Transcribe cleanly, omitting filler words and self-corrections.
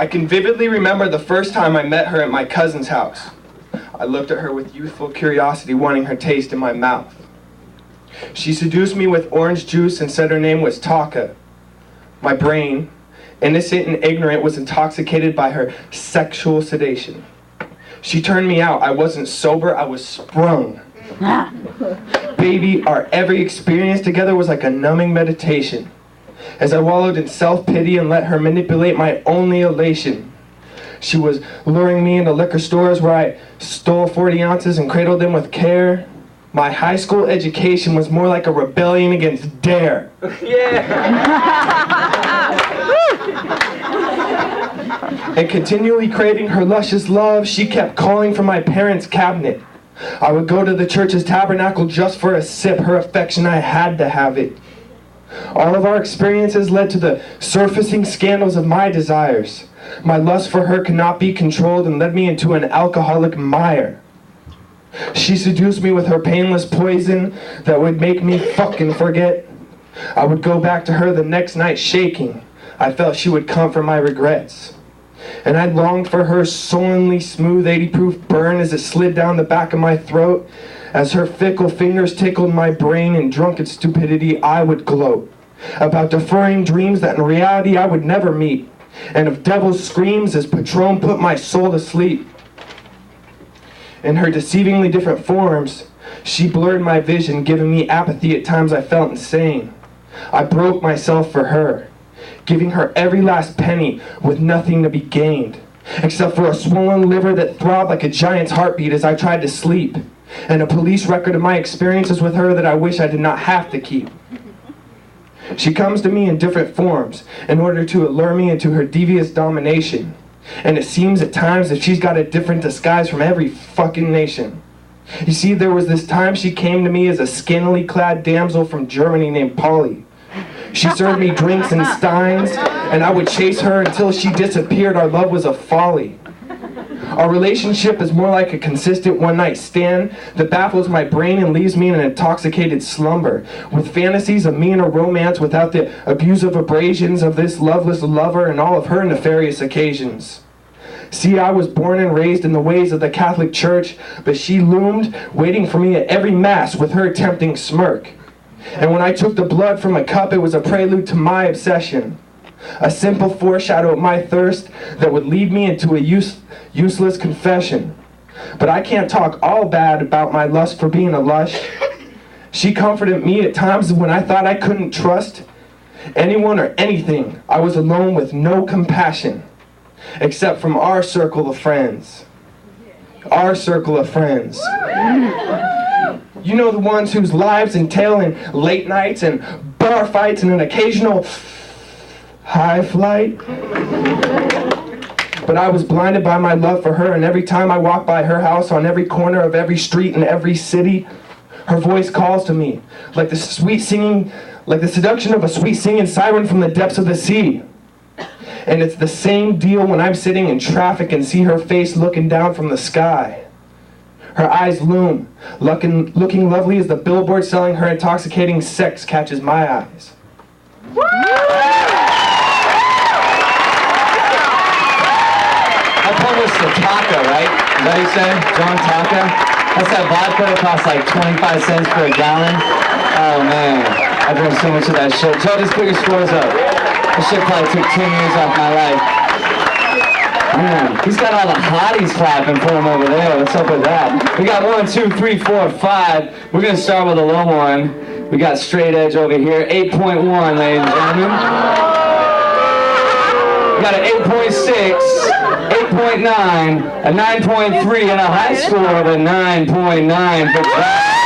I can vividly remember the first time I met her at my cousin's house. I looked at her with youthful curiosity, wanting her taste in my mouth. She seduced me with orange juice and said her name was Taka. My brain, innocent and ignorant, was intoxicated by her sexual sedation. She turned me out. I wasn't sober, I was sprung. Baby, our every experience together was like a numbing meditation, as I wallowed in self-pity and let her manipulate my only elation. She was luring me into liquor stores where I stole 40 ounces and cradled them with care. My high school education was more like a rebellion against DARE. And continually craving her luscious love, she kept calling from my parents' cabinet. I would go to the church's tabernacle just for a sip. Her affection, I had to have it. All of our experiences led to the surfacing scandals of my desires. My lust for her could not be controlled and led me into an alcoholic mire. She seduced me with her painless poison that would make me fucking forget. I would go back to her the next night shaking. I felt she would comfort my regrets. And I longed for her sullenly smooth 80-proof burn as it slid down the back of my throat. As her fickle fingers tickled my brain in drunken stupidity, I would gloat about deferring dreams that in reality I would never meet, and of devil's screams as Patron put my soul to sleep. In her deceivingly different forms, she blurred my vision, giving me apathy at times I felt insane. I broke myself for her, giving her every last penny with nothing to be gained, except for a swollen liver that throbbed like a giant's heartbeat as I tried to sleep, and a police record of my experiences with her that I wish I did not have to keep. She comes to me in different forms in order to allure me into her devious domination, and it seems at times that she's got a different disguise from every fucking nation. You see, there was this time she came to me as a scantily clad damsel from Germany named Polly. She served me drinks in steins, and I would chase her until she disappeared. Our love was a folly. Our relationship is more like a consistent one-night stand that baffles my brain and leaves me in an intoxicated slumber, with fantasies of me in a romance without the abusive abrasions of this loveless lover and all of her nefarious occasions. See, I was born and raised in the ways of the Catholic Church, but she loomed, waiting for me at every Mass with her tempting smirk. And when I took the blood from a cup, it was a prelude to my obsession, a simple foreshadow of my thirst that would lead me into a useless confession. But I can't talk all bad about my lust for being a lush. She comforted me at times when I thought I couldn't trust anyone or anything. I was alone with no compassion, except from our circle of friends. Our circle of friends. You know, the ones whose lives entail in late nights and bar fights and an occasional high flight. But I was blinded by my love for her, and every time I walk by her house on every corner of every street in every city, her voice calls to me like the seduction of a sweet singing siren from the depths of the sea. And it's the same deal when I'm sitting in traffic and see her face looking down from the sky. Her eyes loom, looking lovely as the billboard selling her intoxicating sex catches my eyes. I published the Taka, right? Is that what you said? John Taka? That's that vodka that costs like 25 cents for a gallon. Oh man, I drank so much of that shit. Joe, just put your scores up. This shit probably took 10 years off my life. Man, he's got all the hotties clapping for him over there. What's up with that? We got 1, 2, 3, 4, 5. We're gonna start with a low one. We got straight edge over here. 8.1, ladies and gentlemen. We got an 8.6, 8.9, a 9.3, and a high score of a 9.9 for Jack.